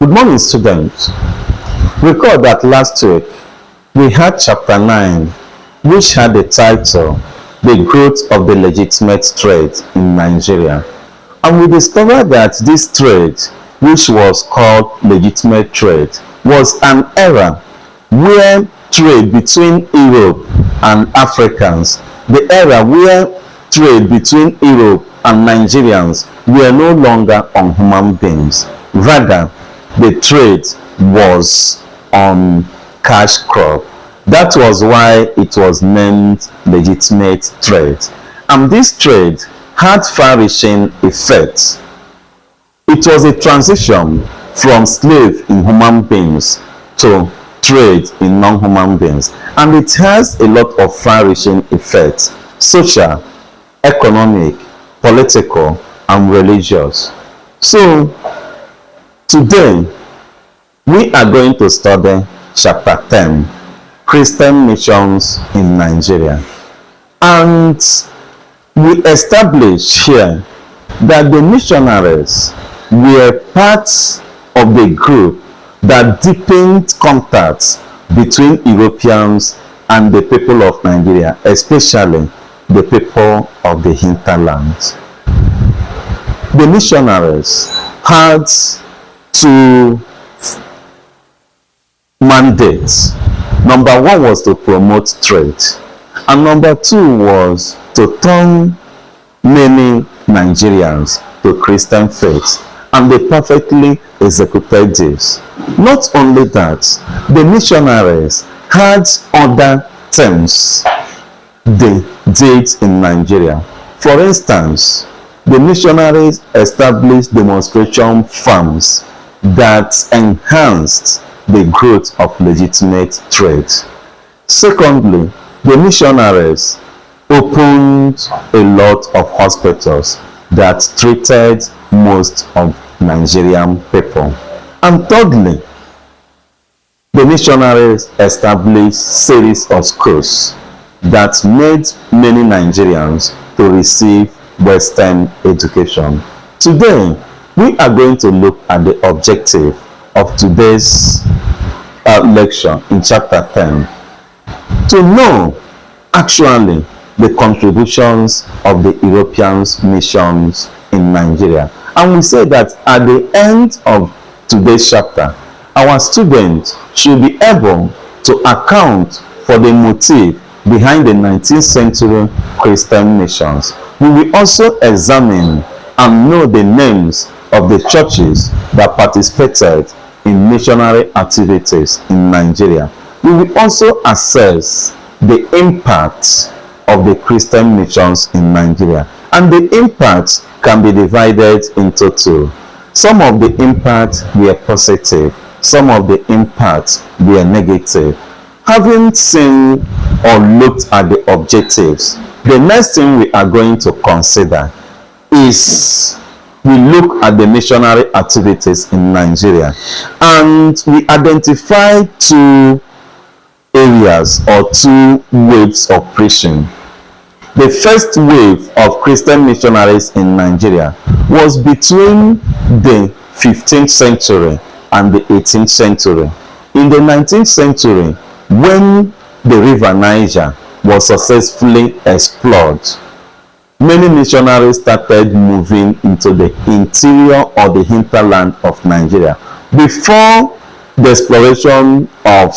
Good morning, students. Recall that last week we had chapter 9, which had the title, The Growth of the Legitimate Trade in Nigeria. And we discovered that this trade, which was called legitimate trade, was an era where trade between Europe and Africans, the era where trade between Europe and Nigerians were no longer on human beings. Rather, the trade was on cash crop. That was why it was named legitimate trade. And this trade had far-reaching effects. It was a transition from slave in human beings to trade in non-human beings. And it has a lot of far-reaching effects: social, economic, political, and religious. So, today, we are going to study chapter 10, Christian Missions in Nigeria. And we establish here that the missionaries were parts of the group that deepened contacts between Europeans and the people of Nigeria, especially the people of the hinterlands. The missionaries had two mandates. Number one was to promote trade, and number two was to turn many Nigerians to Christian faith, and they perfectly executed this. Not only that, the missionaries had other things they did in Nigeria. For instance, the missionaries established demonstration farms that enhanced the growth of legitimate trade. Secondly, the missionaries opened a lot of hospitals that treated most of Nigerian people. And thirdly, the missionaries established series of schools that made many Nigerians to receive Western education. Today, we are going to look at the objective of today's lecture in chapter 10 to know actually the contributions of the European missions in Nigeria. And we say that at the end of today's chapter, our students should be able to account for the motive behind the 19th century Christian missions. We will also examine and know the names of the churches that participated in missionary activities in Nigeria. We will also assess the impact of the Christian missions in Nigeria. And the impact can be divided into two. Some of the impacts were positive, some of the impacts were negative. Having seen or looked at the objectives, the next thing we are going to consider is we look at the missionary activities in Nigeria, and we identify two areas or two waves of preaching. The first wave of Christian missionaries in Nigeria was between the 15th century and the 18th century. In the 19th century, when the river Niger was successfully explored, many missionaries started moving into the interior or the hinterland of Nigeria. Before the exploration of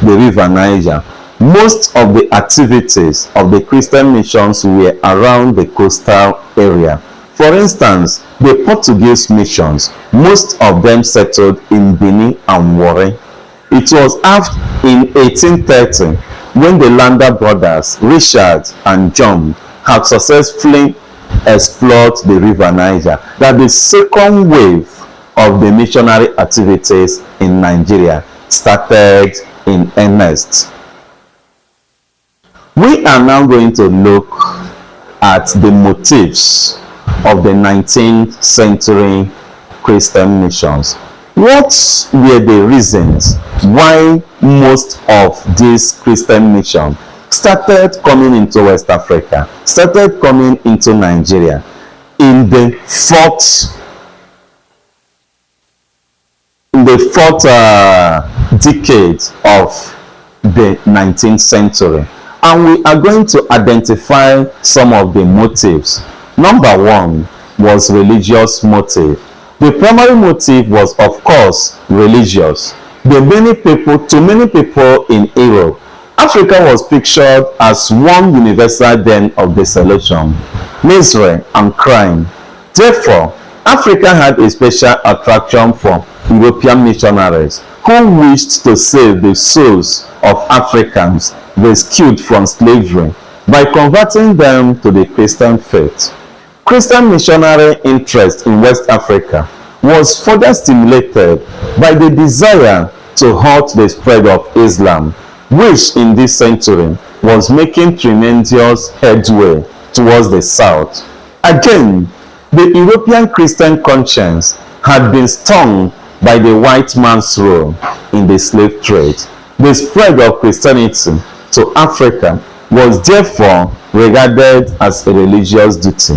the river Niger, most of the activities of the Christian missions were around the coastal area. For instance, the Portuguese missions, most of them settled in Benin and Warri. It was after in 1830 when the Lander brothers, Richard and John, had successfully explored the river Niger that the second wave of the missionary activities in Nigeria started in earnest. We are now going to look at the motives of the 19th century Christian missions. What were the reasons why most of these Christian missions started coming into West Africa, started coming into Nigeria in the 4th in the fourth decade of the 19th century. And we are going to identify some of the motives. Number one was religious motive. The primary motive was, of course, religious. To many people in Europe, Africa was pictured as one universal den of desolation, misery, and crime. Therefore, Africa had a special attraction for European missionaries who wished to save the souls of Africans rescued from slavery by converting them to the Christian faith. Christian missionary interest in West Africa was further stimulated by the desire to halt the spread of Islam, which in this century was making tremendous headway towards the south. Again, the European Christian conscience had been stung by the white man's role in the slave trade. The spread of Christianity to Africa was therefore regarded as a religious duty,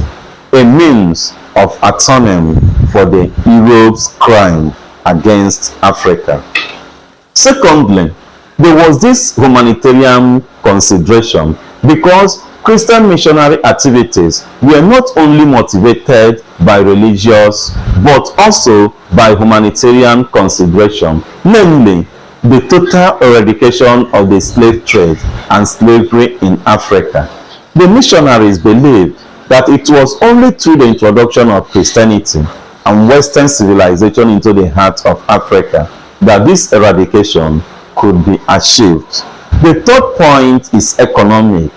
a means of atoning for the Europe's crime against Africa. Secondly, there was this humanitarian consideration because Christian missionary activities were not only motivated by religious but also by humanitarian consideration, namely the total eradication of the slave trade and slavery in Africa. The missionaries believed that it was only through the introduction of Christianity and Western civilization into the heart of Africa that this eradication could be achieved. The third point is economic.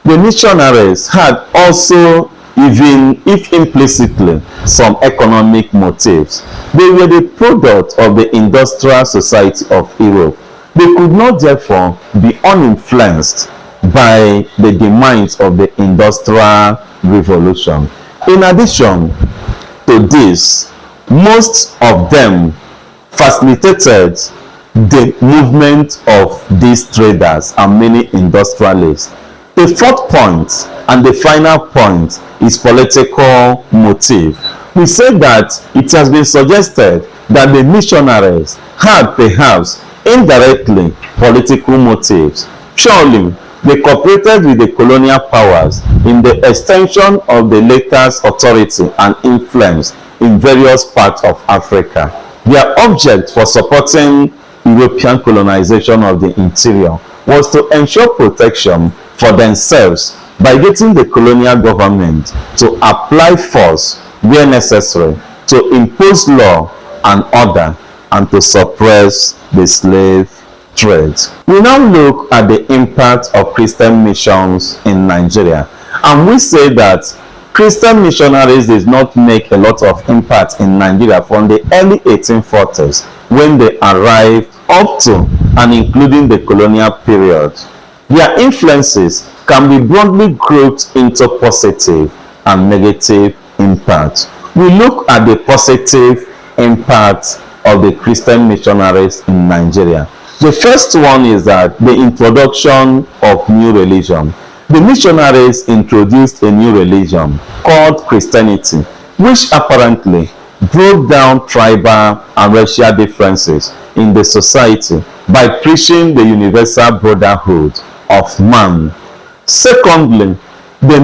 The missionaries had also, even if implicitly, some economic motives. They were the product of the industrial society of Europe. They could not therefore be uninfluenced by the demands of the industrial revolution. In addition to this, most of them facilitated the movement of these traders and many industrialists. The fourth point and the final point is political motive. We say that it has been suggested that the missionaries had perhaps indirectly political motives. Surely, they cooperated with the colonial powers in the extension of the latter's authority and influence in various parts of Africa. Their object for supporting European colonization of the interior was to ensure protection for themselves by getting the colonial government to apply force where necessary, to impose law and order, and to suppress the slave trade. We now look at the impact of Christian missions in Nigeria, and we say that Christian missionaries did not make a lot of impact in Nigeria from the early 1840s when they arrived up to and including the colonial period. Their influences can be broadly grouped into positive and negative impact. We look at the positive impact of the Christian missionaries in Nigeria. The first one is that the introduction of new religion. The missionaries introduced a new religion called Christianity, which apparently broke down tribal and racial differences in the society by preaching the universal brotherhood of man. Secondly, the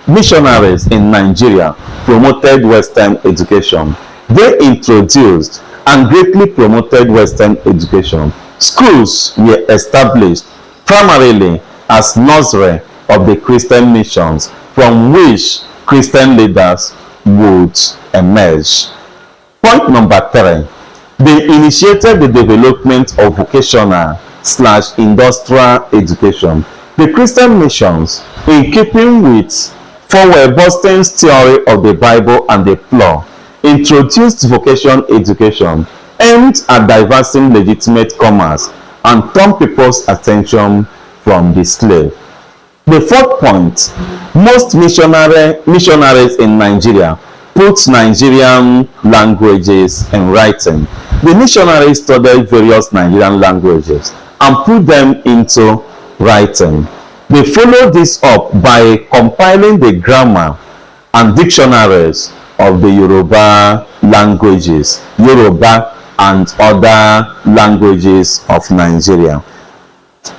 missionaries in Nigeria promoted Western education. They introduced and greatly promoted Western education. Schools were established primarily as nursery of the Christian missions from which Christian leaders would emerge. Point number 3. They initiated the development of vocational/industrial education. The Christian missions, in keeping with Forward Boston's theory of the Bible and the law, introduced vocation education aimed at diverting legitimate commerce and turned people's attention from the slave. The fourth point, most missionaries in Nigeria put Nigerian languages in writing. The missionaries studied various Nigerian languages and put them into writing. They followed this up by compiling the grammar and dictionaries of the Yoruba languages, Yoruba and other languages of Nigeria.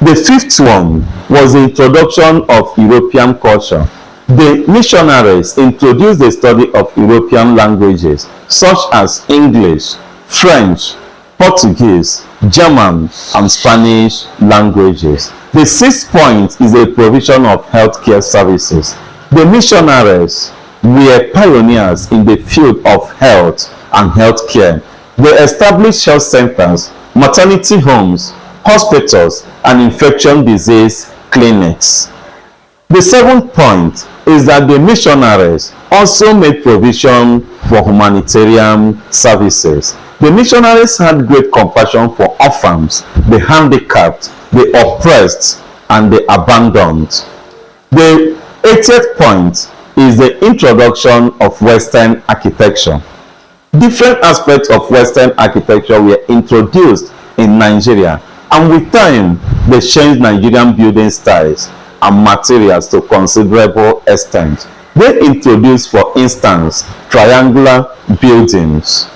The fifth one was the introduction of European culture. The missionaries introduced the study of European languages such as English, French, Portuguese, German, and Spanish languages. The sixth point is the provision of healthcare services. The missionaries were pioneers in the field of health and healthcare. They established health centers, maternity homes, hospitals, and infection disease clinics. The seventh point is that the missionaries also made provision for humanitarian services. The missionaries had great compassion for orphans, the handicapped, the oppressed, and the abandoned. The 80th point is the introduction of Western architecture. Different aspects of Western architecture were introduced in Nigeria, and with time, they changed Nigerian building styles and materials to considerable extent. They introduced, for instance, triangular buildings,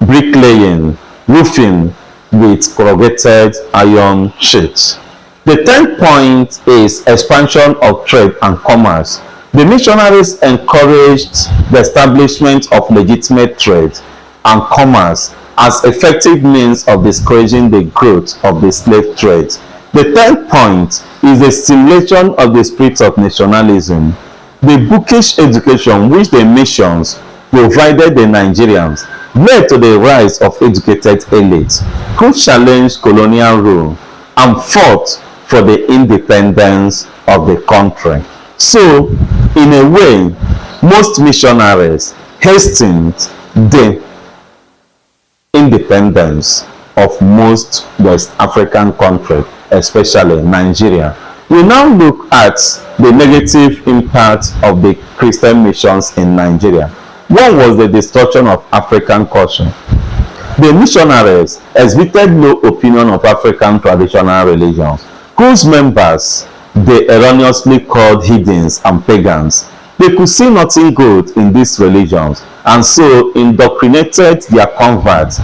bricklaying, roofing with corrugated iron sheets. The 10th point is expansion of trade and commerce. The missionaries encouraged the establishment of legitimate trade and commerce as effective means of discouraging the growth of the slave trade. The 10th point is the stimulation of the spirit of nationalism. The bookish education which the missions provided the Nigerians led to the rise of educated elites who challenged colonial rule and fought for the independence of the country. So, in a way, most missionaries hastened the independence of most West African countries, especially Nigeria. We now look at the negative impact of the Christian missions in Nigeria. One was the destruction of African culture. The missionaries exhibited no opinion of African traditional religions, whose members they erroneously called heathens and pagans. They could see nothing good in these religions, and so indoctrinated their converts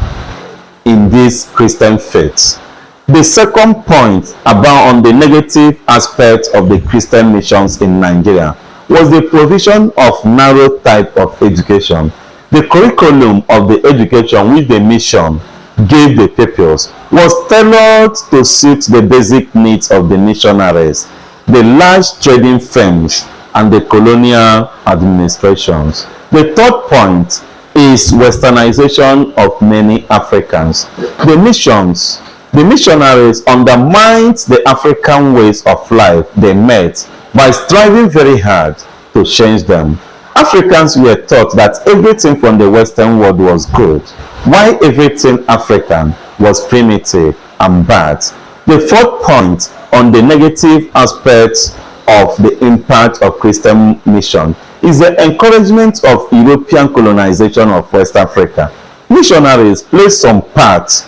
in this Christian faith. The second point about on the negative aspect of the Christian missions in Nigeria was the provision of narrow type of education. The curriculum of the education which the mission gave the pupils was tailored to suit the basic needs of the missionaries, the large trading firms, and the colonial administrations. The third point is westernization of many Africans. The missionaries undermined the African ways of life they met by striving very hard to change them. Africans were taught that everything from the Western world was good, while everything African was primitive and bad. The fourth point on the negative aspects of the impact of Christian mission is the encouragement of European colonization of West Africa. Missionaries played some part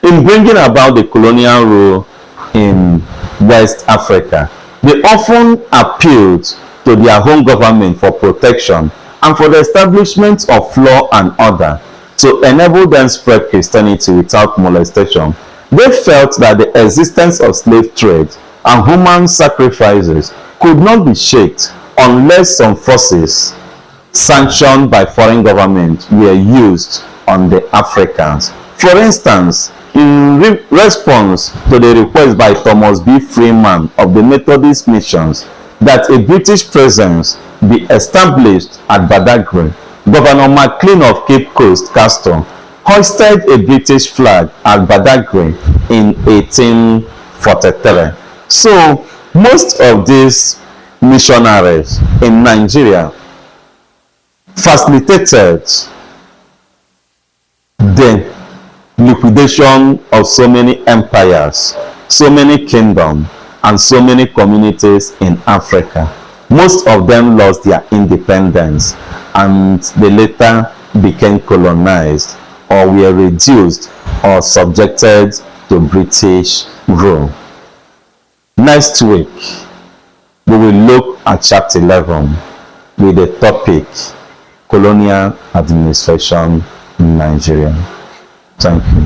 in bringing about the colonial rule in West Africa. They often appealed to their home government for protection and for the establishment of law and order to enable them spread Christianity without molestation. They felt that the existence of slave trade and human sacrifices could not be shaked unless some forces sanctioned by foreign governments were used on the Africans. For instance, in response to the request by Thomas B. Freeman of the Methodist missions that a British presence be established at Badagry, Governor McLean of Cape Coast, Castor, hoisted a British flag at Badagry in 1843. So, most of these missionaries in Nigeria facilitated the liquidation of so many empires, so many kingdoms, and so many communities in Africa. Most of them lost their independence and they later became colonized or were reduced or subjected to British rule. Next week, we will look at chapter 11 with the topic Colonial Administration in Nigeria. Thank you.